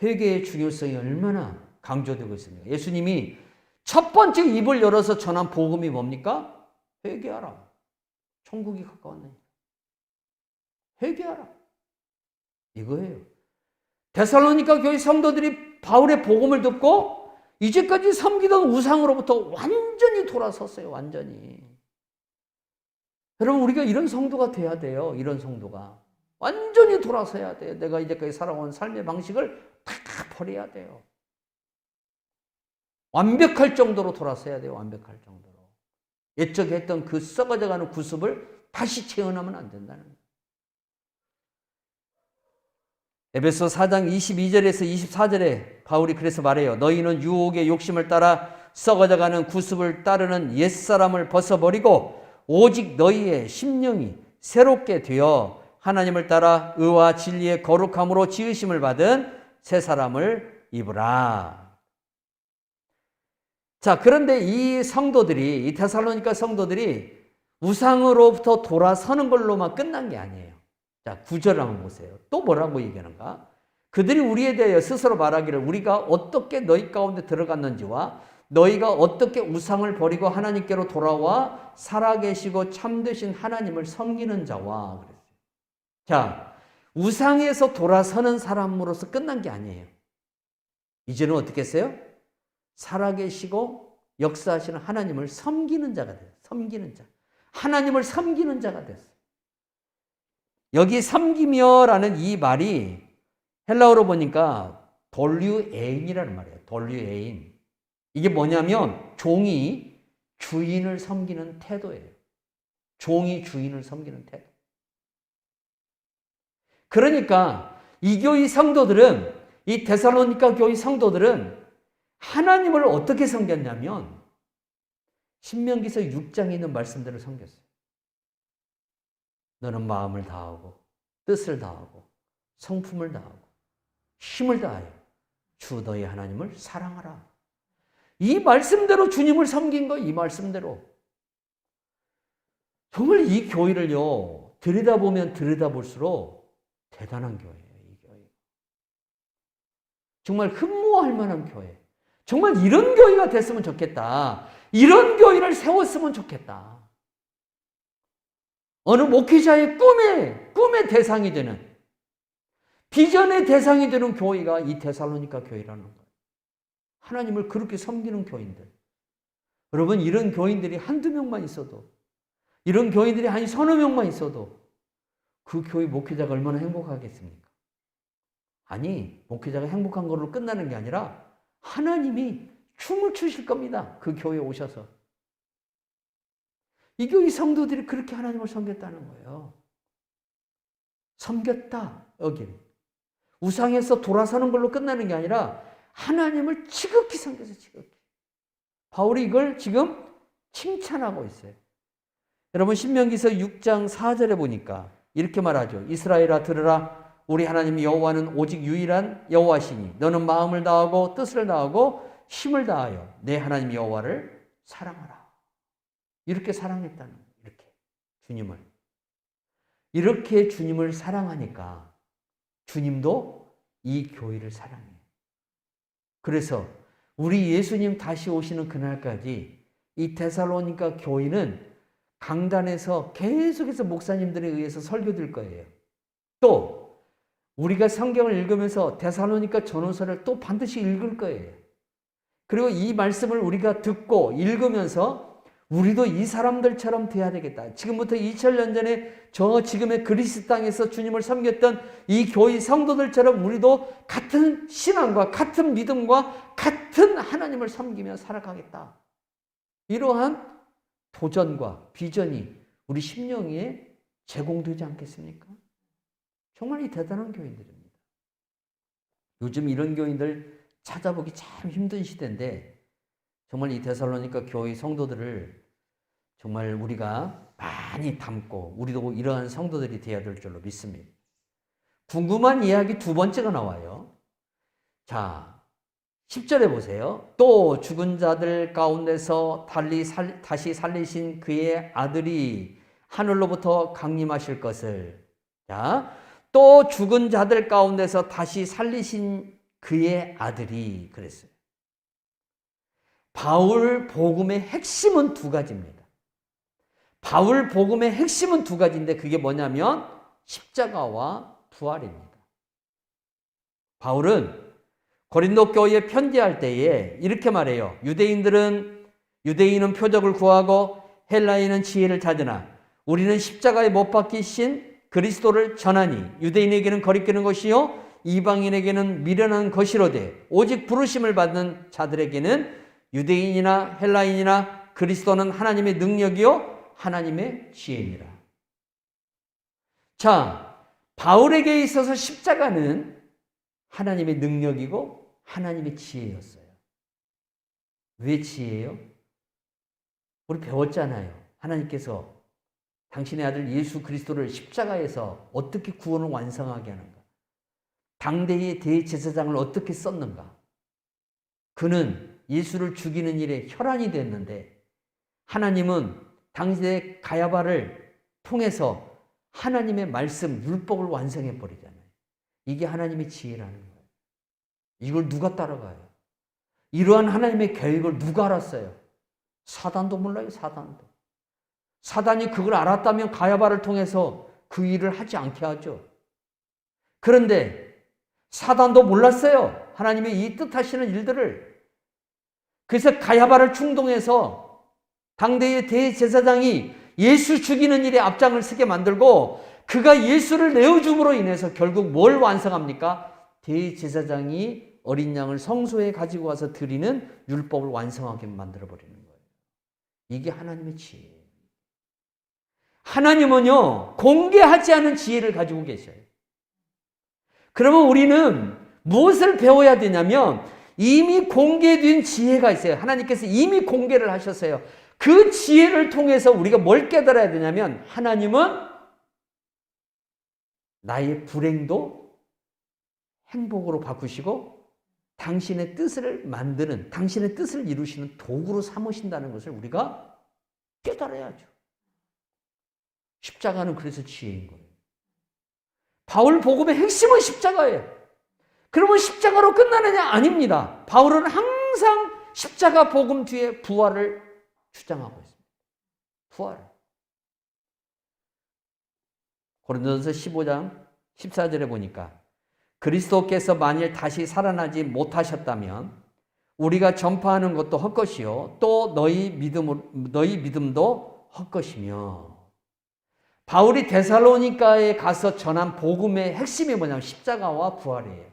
회개의 중요성이 얼마나 강조되고 있습니까? 예수님이 첫 번째 입을 열어서 전한 복음이 뭡니까? 회개하라. 천국이 가까웠네. 회개하라. 이거예요. 데살로니가 교회 성도들이 바울의 복음을 듣고 이제까지 섬기던 우상으로부터 완전히 돌아섰어요. 완전히. 여러분, 우리가 이런 성도가 돼야 돼요. 이런 성도가. 완전히 돌아서야 돼요. 내가 이제까지 살아온 삶의 방식을 다 버려야 돼요. 완벽할 정도로 돌아서야 돼요. 완벽할 정도로. 옛적에 했던 그 썩어져가는 구습을 다시 채워나면 안 된다는 거예요. 에베소 4장 22절에서 24절에 바울이 그래서 말해요. 너희는 유혹의 욕심을 따라 썩어져가는 구습을 따르는 옛사람을 벗어버리고 오직 너희의 심령이 새롭게 되어 하나님을 따라 의와 진리의 거룩함으로 지으심을 받은 새 사람을 입으라. 자, 그런데 이 성도들이, 이 데살로니가 성도들이 우상으로부터 돌아서는 걸로만 끝난 게 아니에요. 자, 9절 한번 보세요. 또 뭐라고 얘기하는가? 그들이 우리에 대하여 스스로 말하기를 우리가 어떻게 너희 가운데 들어갔는지와 너희가 어떻게 우상을 버리고 하나님께로 돌아와 살아계시고 참되신 하나님을 섬기는 자와 그랬어요. 자, 우상에서 돌아서는 사람으로서 끝난 게 아니에요. 이제는 어떻게 했어요? 살아계시고 역사하시는 하나님을 섬기는 자가 돼요. 섬기는 자. 하나님을 섬기는 자가 됐어요. 여기 섬기며라는 이 말이 헬라어로 보니까 돌류에인이라는 말이에요. 돌류에인. 이게 뭐냐면 종이 주인을 섬기는 태도예요. 종이 주인을 섬기는 태도. 그러니까 이 교회 성도들은, 이 데살로니가 교회 성도들은 하나님을 어떻게 섬겼냐면 신명기서 6장에 있는 말씀대로 섬겼어요. 너는 마음을 다하고 뜻을 다하고 성품을 다하고 힘을 다하여 주 너희 하나님을 사랑하라. 이 말씀대로 주님을 섬긴 거, 이 말씀대로. 정말 이 교회를요, 들여다보면 들여다볼수록 대단한 교회예요, 이 교회. 정말 흠모할 만한 교회. 정말 이런 교회가 됐으면 좋겠다. 이런 교회를 세웠으면 좋겠다. 어느 목회자의 꿈의 대상이 되는, 비전의 대상이 되는 교회가 이 데살로니가 교회라는 거예요. 하나님을 그렇게 섬기는 교인들. 여러분, 이런 교인들이 한두 명만 있어도, 이런 교인들이 한 서너 명만 있어도 그 교회 목회자가 얼마나 행복하겠습니까? 아니, 목회자가 행복한 걸로 끝나는 게 아니라 하나님이 춤을 추실 겁니다. 그 교회에 오셔서. 이 교회 성도들이 그렇게 하나님을 섬겼다는 거예요. 섬겼다, 여기는. 우상에서 돌아서는 걸로 끝나는 게 아니라 하나님을 지극히 섬겨서 지극히. 바울이 이걸 지금 칭찬하고 있어요. 여러분, 신명기서 6장 4절에 보니까 이렇게 말하죠. 이스라엘아 들으라. 우리 하나님 여호와는 오직 유일한 여호와시니 너는 마음을 다하고 뜻을 다하고 힘을 다하여 내 하나님 여호와를 사랑하라. 이렇게 사랑했다는 거예요. 이렇게 주님을. 이렇게 주님을 사랑하니까 주님도 이 교회를 사랑해요. 그래서 우리 예수님 다시 오시는 그날까지 이 데살로니가 교회는 강단에서 계속해서 목사님들에 의해서 설교될 거예요. 또 우리가 성경을 읽으면서 데살로니가 전후서를 또 반드시 읽을 거예요. 그리고 이 말씀을 우리가 듣고 읽으면서 우리도 이 사람들처럼 돼야 되겠다. 지금부터 2000년 전에 저 지금의 그리스 땅에서 주님을 섬겼던 이 교회 성도들처럼 우리도 같은 신앙과 같은 믿음과 같은 하나님을 섬기며 살아가겠다. 이러한 도전과 비전이 우리 심령에 제공되지 않겠습니까? 정말 이 대단한 교인들입니다. 요즘 이런 교인들 찾아보기 참 힘든 시대인데 정말 이 데살로니가 교회 성도들을 정말 우리가 많이 담고 우리도 이러한 성도들이 되어야 될 줄로 믿습니다. 궁금한 이야기 두 번째가 나와요. 자, 10절에 보세요. 또 죽은 자들 가운데서 다시 살리신 그의 아들이 하늘로부터 강림하실 것을. 자, 또 죽은 자들 가운데서 다시 살리신 그의 아들이 그랬어요. 바울 복음의 핵심은 두 가지입니다. 바울 복음의 핵심은 두 가지인데 그게 뭐냐면 십자가와 부활입니다. 바울은 고린도 교회에 편지할 때에 이렇게 말해요. 유대인은 표적을 구하고 헬라인은 지혜를 찾으나 우리는 십자가에 못 박히신 그리스도를 전하니 유대인에게는 거리끼는 것이요 이방인에게는 미련한 것이로되 오직 부르심을 받는 자들에게는 유대인이나 헬라인이나 그리스도는 하나님의 능력이요 하나님의 지혜니라. 자, 바울에게 있어서 십자가는 하나님의 능력이고 하나님의 지혜였어요. 왜 지혜예요? 우리 배웠잖아요. 하나님께서 당신의 아들 예수 그리스도를 십자가에서 어떻게 구원을 완성하게 하는가? 당대의 대제사장을 어떻게 썼는가? 그는 예수를 죽이는 일에 혈안이 됐는데 하나님은 당시의 가야바를 통해서 하나님의 말씀, 율법을 완성해 버리잖아요. 이게 하나님의 지혜라는 거예요. 이걸 누가 따라가요? 이러한 하나님의 계획을 누가 알았어요? 사단도 몰라요, 사단도. 사단이 그걸 알았다면 가야바를 통해서 그 일을 하지 않게 하죠. 그런데 사단도 몰랐어요. 하나님의 이 뜻하시는 일들을. 그래서 가야바를 충동해서 당대의 대제사장이 예수 죽이는 일에 앞장을 서게 만들고 그가 예수를 내어줌으로 인해서 결국 뭘 완성합니까? 대제사장이 어린 양을 성소에 가지고 와서 드리는 율법을 완성하게 만들어버리는 거예요. 이게 하나님의 지혜예요. 하나님은요, 공개하지 않은 지혜를 가지고 계셔요. 그러면 우리는 무엇을 배워야 되냐면 이미 공개된 지혜가 있어요. 하나님께서 이미 공개를 하셨어요. 그 지혜를 통해서 우리가 뭘 깨달아야 되냐면 하나님은 나의 불행도 행복으로 바꾸시고 당신의 뜻을 만드는, 당신의 뜻을 이루시는 도구로 삼으신다는 것을 우리가 깨달아야죠. 십자가는 그래서 지혜인 거예요. 바울 복음의 핵심은 십자가예요. 그러면 십자가로 끝나느냐? 아닙니다. 바울은 항상 십자가 복음 뒤에 부활을 주장하고 있습니다. 부활. 고린도전서 15장 14절에 보니까 그리스도께서 만일 다시 살아나지 못하셨다면 우리가 전파하는 것도 헛것이요 또 너희 믿음도 헛것이며. 바울이 데살로니가에 가서 전한 복음의 핵심이 뭐냐면 십자가와 부활이에요.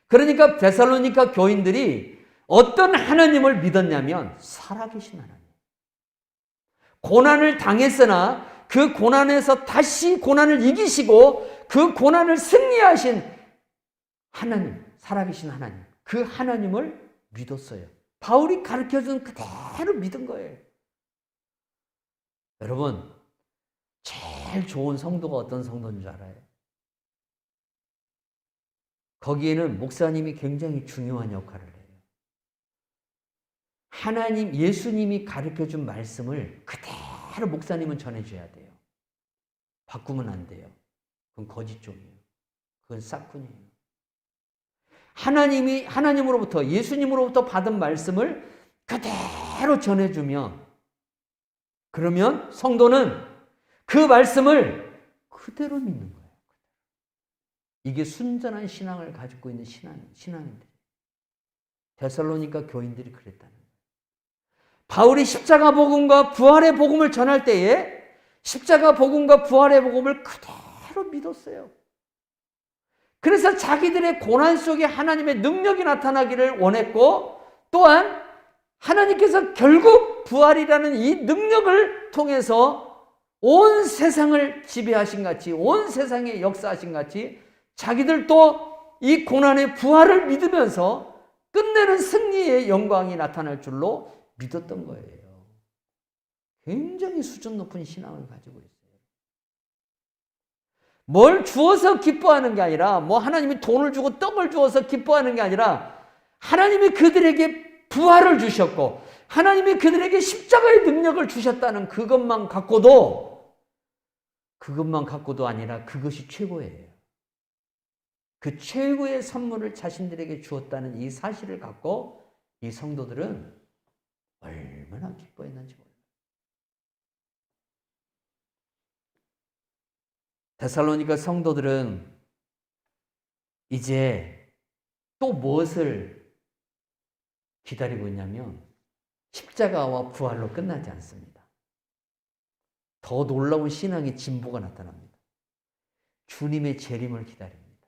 그러니까 데살로니가 교인들이 어떤 하나님을 믿었냐면 살아계신 하나님. 고난을 당했으나 그 고난에서 다시 고난을 이기시고 그 고난을 승리하신 하나님, 살아계신 하나님. 그 하나님을 믿었어요. 바울이 가르쳐준 그대로 믿은 거예요. 여러분, 제일 좋은 성도가 어떤 성도인 줄 알아요? 거기에는 목사님이 굉장히 중요한 역할을 해요. 하나님, 예수님이 가르쳐준 말씀을 그대로 목사님은 전해줘야 돼요. 바꾸면 안 돼요. 그건 거짓 종이에요. 그건 싹군이에요. 하나님으로부터, 예수님으로부터 받은 말씀을 그대로 전해주면, 그러면 성도는 그 말씀을 그대로 믿는 거예요. 이게 순전한 신앙을 가지고 있는 신앙인들. 데살로니가 교인들이 그랬다는 거예요. 바울이 십자가 복음과 부활의 복음을 전할 때에 십자가 복음과 부활의 복음을 그대로 믿었어요. 그래서 자기들의 고난 속에 하나님의 능력이 나타나기를 원했고, 또한 하나님께서 결국 부활이라는 이 능력을 통해서 온 세상을 지배하신 같이, 온 세상에 역사하신 같이 자기들도 이 고난의 부활을 믿으면서 끝내는 승리의 영광이 나타날 줄로 믿었던 거예요. 굉장히 수준 높은 신앙을 가지고 있어요. 뭘 주어서 기뻐하는 게 아니라, 뭐 하나님이 돈을 주고 떡을 주어서 기뻐하는 게 아니라, 하나님이 그들에게 부활을 주셨고 하나님이 그들에게 십자가의 능력을 주셨다는 그것만 갖고도 아니라 그것이 최고예요. 그 최고의 선물을 자신들에게 주었다는 이 사실을 갖고 이 성도들은 얼마나 기뻐했는지 몰라요. 데살로니가 성도들은 이제 또 무엇을 기다리고 있냐면 십자가와 부활로 끝나지 않습니다. 더 놀라운 신앙의 진보가 나타납니다. 주님의 재림을 기다립니다.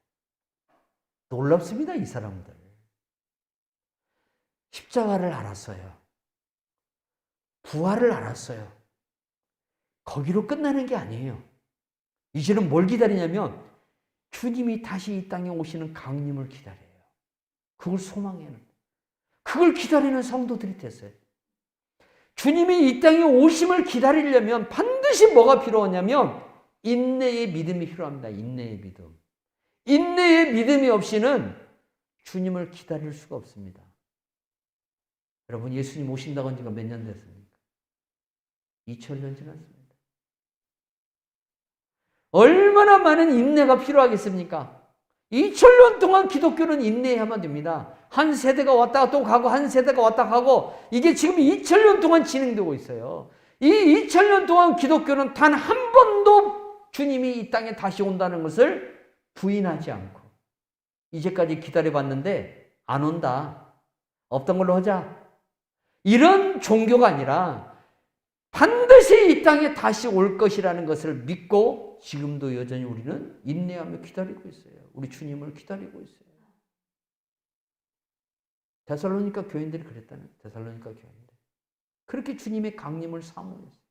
놀랍습니다, 이 사람들. 십자가를 알았어요. 부활을 알았어요. 거기로 끝나는 게 아니에요. 이제는 뭘 기다리냐면 주님이 다시 이 땅에 오시는 강림을 기다려요. 그걸 소망해요. 그걸 기다리는 성도들이 됐어요. 주님이 이 땅에 오심을 기다리려면 반드시 뭐가 필요하냐면 인내의 믿음이 필요합니다. 인내의 믿음. 인내의 믿음이 없이는 주님을 기다릴 수가 없습니다. 여러분, 예수님 오신다고 한 지가 몇 년 됐습니까? 2000년 지났습니다. 얼마나 많은 인내가 필요하겠습니까? 2000년 동안 기독교는 인내해야만 됩니다. 한 세대가 왔다가 또 가고 한 세대가 왔다 가고 이게 지금 2000년 동안 진행되고 있어요. 이 2000년 동안 기독교는 단 한 번도 주님이 이 땅에 다시 온다는 것을 부인하지 않고 이제까지 기다려봤는데 안 온다. 없던 걸로 하자. 이런 종교가 아니라 반드시 이 땅에 다시 올 것이라는 것을 믿고 지금도 여전히 우리는 인내하며 기다리고 있어요. 우리 주님을 기다리고 있어요. 데살로니가 교인들이 그랬다는 거예요. 데살로니가 교인들. 그렇게 주님의 강림을 사모했어요.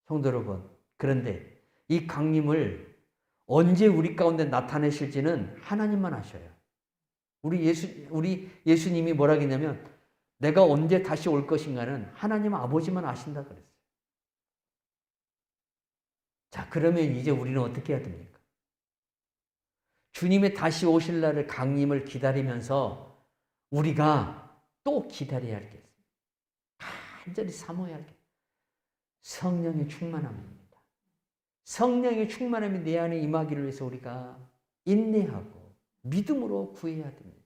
성도 여러분, 그런데 이 강림을 언제 우리 가운데 나타내실지는 하나님만 아셔요. 우리 예수님이 뭐라 했냐면 내가 언제 다시 올 것인가는 하나님 아버지만 아신다 그랬어요. 자, 그러면 이제 우리는 어떻게 해야 됩니까? 주님의 다시 오실 날을 강림을 기다리면서 우리가 또 기다려야 할 게 있어요. 간절히 사모해야 할 게 있어요. 성령의 충만함입니다. 성령의 충만함이 내 안에 임하기를 위해서 우리가 인내하고 믿음으로 구해야 됩니다.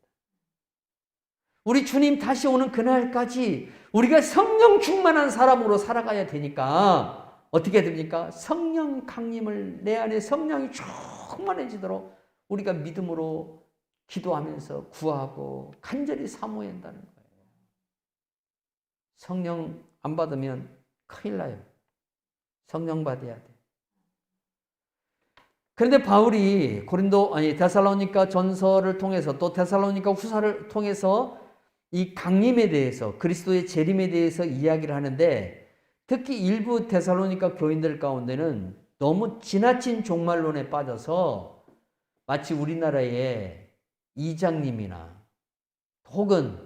우리 주님 다시 오는 그날까지 우리가 성령 충만한 사람으로 살아가야 되니까 어떻게 해야 됩니까? 성령 강림을 내 안에 성령이 충만해지도록 우리가 믿음으로 기도하면서 구하고 간절히 사모해야 한다는 거예요. 성령 안 받으면 큰일 나요. 성령 받아야 돼. 그런데 바울이 데살로니가 전서를 통해서 또 데살로니가 후서를 통해서 이 강림에 대해서 그리스도의 재림에 대해서 이야기를 하는데 특히 일부 데살로니가 교인들 가운데는 너무 지나친 종말론에 빠져서 마치 우리나라의 이장님이나 혹은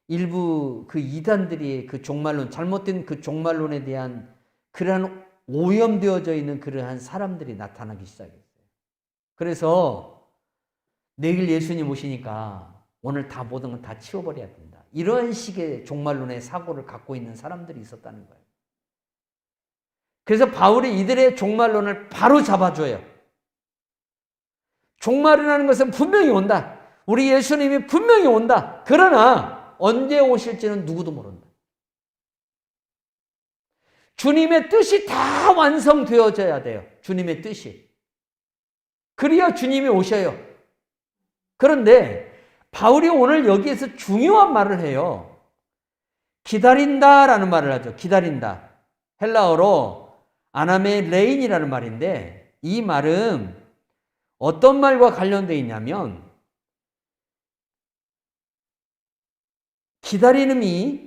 일부 그 이단들이 그 종말론, 잘못된 그 종말론에 대한 그러한 오염되어져 있는 그러한 사람들이 나타나기 시작했어요. 그래서 내일 예수님 오시니까 오늘 다 모든 건 다 치워버려야 된다. 이런 식의 종말론의 사고를 갖고 있는 사람들이 있었다는 거예요. 그래서 바울이 이들의 종말론을 바로 잡아줘요. 종말이라는 것은 분명히 온다. 우리 예수님이 분명히 온다. 그러나 언제 오실지는 누구도 모른다. 주님의 뜻이 다 완성되어져야 돼요. 주님의 뜻이. 그래야 주님이 오셔요. 그런데 바울이 오늘 여기에서 중요한 말을 해요. 기다린다라는 말을 하죠. 기다린다. 헬라어로 아나메 레인이라는 말인데 이 말은 어떤 말과 관련되어 있냐면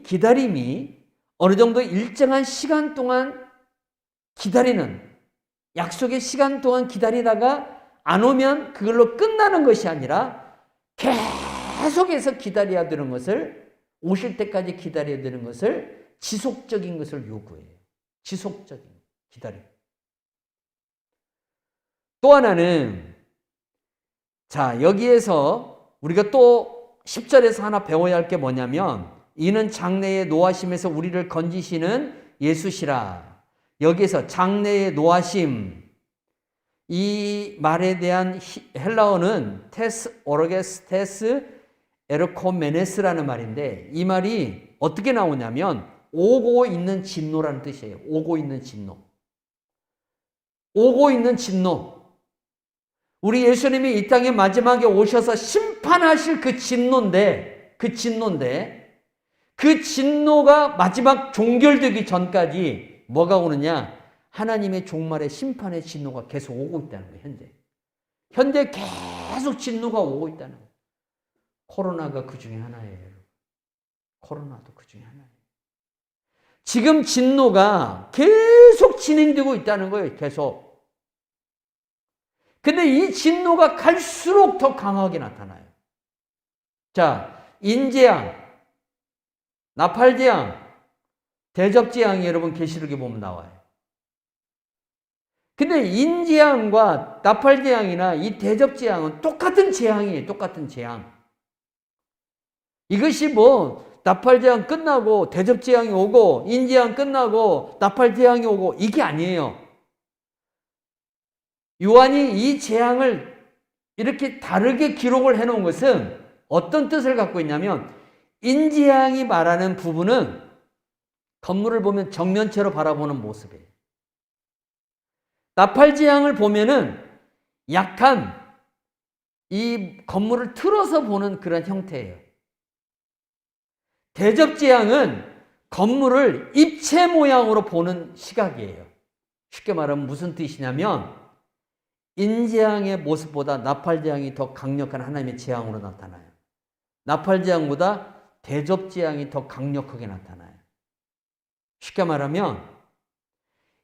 기다림이 어느 정도 일정한 시간 동안 기다리는 약속의 시간 동안 기다리다가 안 오면 그걸로 끝나는 것이 아니라 계속해서 기다려야 되는 것을 오실 때까지 기다려야 되는 것을 지속적인 것을 요구해요. 지속적인 기다림. 또 하나는 자 여기에서 우리가 또 10절에서 하나 배워야 할 게 뭐냐면 이는 장래의 노하심에서 우리를 건지시는 예수시라. 여기에서 장래의 노하심 이 말에 대한 헬라어는 테스 오르게스 테스 에르코메네스라는 말인데 이 말이 어떻게 나오냐면 오고 있는 진노라는 뜻이에요. 오고 있는 진노. 오고 있는 진노. 우리 예수님이 이 땅에 마지막에 오셔서 심판하실 그 진노인데 그 진노가 마지막 종결되기 전까지 뭐가 오느냐? 하나님의 종말의 심판의 진노가 계속 오고 있다는 거예요. 현재 계속 진노가 오고 있다는 거예요. 코로나가 그 중에 하나예요. 코로나도 그 중에 하나예요. 지금 진노가 계속 진행되고 있다는 거예요. 계속. 근데 이 진노가 갈수록 더 강하게 나타나요. 자, 인재양, 나팔재앙, 대접재앙이 여러분 계시록에 보면 나와요. 근데 인재앙과 나팔재앙이나 이 대접재앙은 똑같은 재앙이에요. 똑같은 재앙. 이것이 뭐 나팔재앙 끝나고 대접재앙이 오고 인재앙 끝나고 나팔재앙이 오고 이게 아니에요. 요한이 이 재앙을 이렇게 다르게 기록을 해놓은 것은 어떤 뜻을 갖고 있냐면 인재앙이 말하는 부분은 건물을 보면 정면체로 바라보는 모습이에요. 나팔재앙을 보면은 약간 이 건물을 틀어서 보는 그런 형태예요. 대접재앙은 건물을 입체 모양으로 보는 시각이에요. 쉽게 말하면 무슨 뜻이냐면 인재앙의 모습보다 나팔재앙이 더 강력한 하나님의 재앙으로 나타나요. 나팔재앙보다 대접재앙이 더 강력하게 나타나요. 쉽게 말하면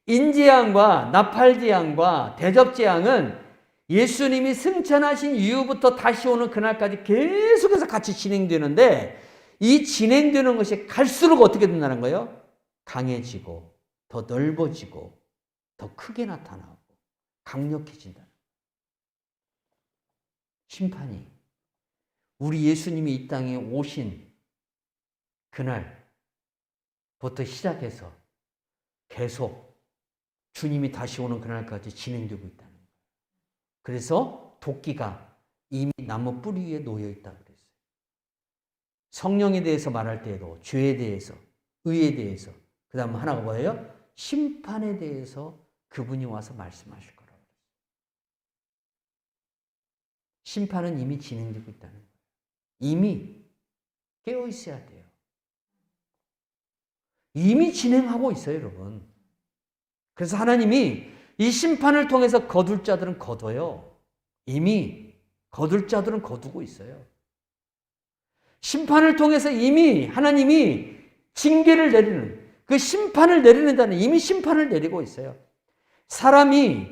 인재앙과 나팔재앙과 대접재앙은 예수님이 승천하신 이후부터 다시 오는 그날까지 계속해서 같이 진행되는데 이 진행되는 것이 갈수록 어떻게 된다는 거예요? 강해지고 더 넓어지고 더 크게 나타나고 강력해진다. 심판이 우리 예수님이 이 땅에 오신 그날부터 시작해서 계속 주님이 다시 오는 그날까지 진행되고 있다는 거예요. 그래서 도끼가 이미 나무 뿌리 위에 놓여 있다고 그랬어요. 성령에 대해서 말할 때에도 죄에 대해서, 의에 대해서, 그 다음 하나가 뭐예요? 심판에 대해서 그분이 와서 말씀하실 거라고 그랬어요. 심판은 이미 진행되고 있다는 거예요. 이미 깨어 있어야 돼요. 이미 진행하고 있어요, 여러분. 그래서 하나님이 이 심판을 통해서 거둘 자들은 거둬요. 이미 거둘 자들은 거두고 있어요. 심판을 통해서 이미 하나님이 징계를 내리는, 그 심판을 내리는다는 이미 심판을 내리고 있어요. 사람이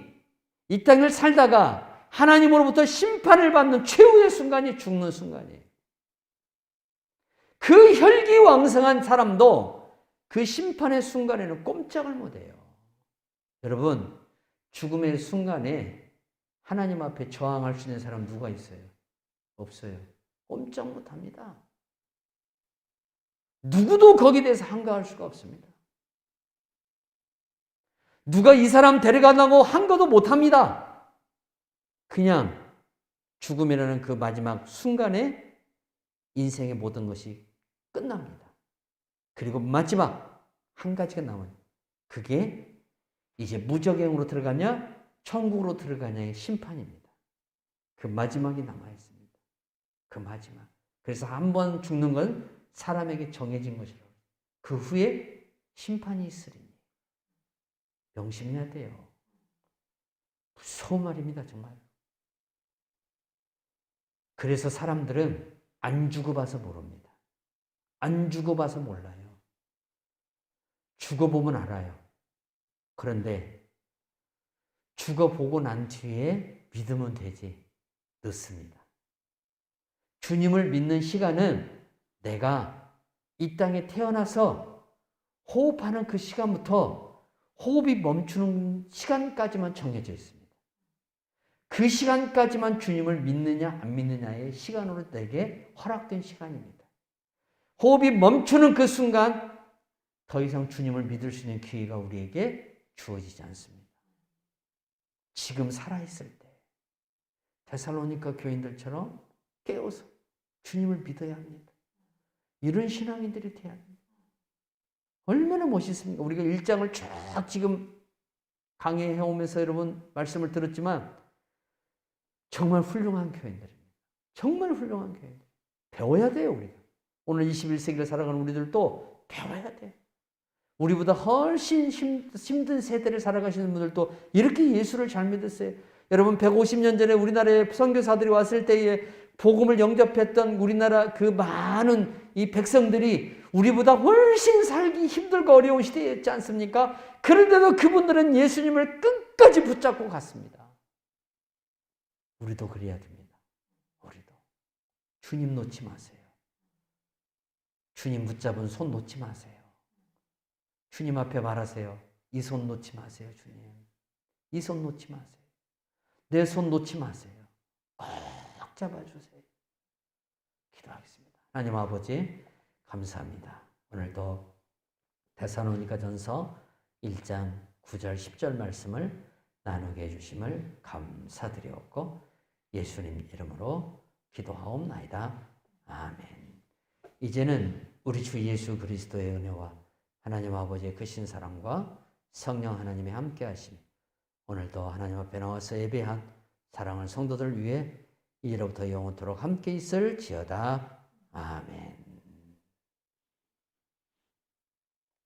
이 땅을 살다가 하나님으로부터 심판을 받는 최후의 순간이 죽는 순간이에요. 그 혈기왕성한 사람도 그 심판의 순간에는 꼼짝을 못해요. 여러분, 죽음의 순간에 하나님 앞에 저항할 수 있는 사람 누가 있어요? 없어요. 꼼짝 못합니다. 누구도 거기에 대해서 한가할 수가 없습니다. 누가 이 사람 데려가려고 한가도 못합니다. 그냥 죽음이라는 그 마지막 순간에 인생의 모든 것이 끝납니다. 그리고 마지막 한 가지가 남아요. 그게 이제 무적행으로 들어가냐 천국으로 들어가냐의 심판입니다. 그 마지막이 남아있습니다. 그 마지막. 그래서 한 번 죽는 건 사람에게 정해진 것이라고. 그 후에 심판이 있으리니. 명심해야 돼요. 무서운 말입니다, 정말. 그래서 사람들은 안 죽어봐서 모릅니다. 안 죽어봐서 몰라요. 죽어보면 알아요. 그런데 죽어보고 난 뒤에 믿으면 되지. 늦습니다. 주님을 믿는 시간은 내가 이 땅에 태어나서 호흡하는 그 시간부터 호흡이 멈추는 시간까지만 정해져 있습니다. 그 시간까지만 주님을 믿느냐 안 믿느냐의 시간으로 내게 허락된 시간입니다. 호흡이 멈추는 그 순간 더 이상 주님을 믿을 수 있는 기회가 우리에게 주어지지 않습니다. 지금 살아있을 때 데살로니가 교인들처럼 깨어서 주님을 믿어야 합니다. 이런 신앙인들이 돼야 합니다. 얼마나 멋있습니까? 우리가 1장을 쫙 지금 강의해 오면서 여러분 말씀을 들었지만 정말 훌륭한 교인들입니다. 정말 훌륭한 교인들. 배워야 돼요, 우리가. 오늘 21세기를 살아가는 우리들도 배워야 돼요. 우리보다 훨씬 힘든 세대를 살아가시는 분들도 이렇게 예수를 잘 믿었어요. 여러분 150년 전에 우리나라에 선교사들이 왔을 때에 복음을 영접했던 우리나라 그 많은 이 백성들이 우리보다 훨씬 살기 힘들고 어려운 시대였지 않습니까? 그런데도 그분들은 예수님을 끝까지 붙잡고 갔습니다. 우리도 그래야 됩니다. 우리도. 주님 놓지 마세요. 주님 붙잡은 손 놓지 마세요. 주님 앞에 말하세요. 이 손 놓지 마세요, 주님. 이 손 놓지 마세요. 내 손 놓지 마세요. 꼭 잡아주세요. 기도하겠습니다. 하나님 아버지 감사합니다. 오늘도 데살로니가전서 1장 9절 10절 말씀을 나누게 해주심을 감사드리옵고 예수님 이름으로 기도하옵나이다. 아멘. 이제는 우리 주 예수 그리스도의 은혜와 하나님 아버지의 크신 사랑과 성령 하나님의 함께하심, 오늘도 하나님 앞에 나와서 예배한 사랑하는 성도들 위해 이제로부터 영원토록 함께 있을지어다. 아멘.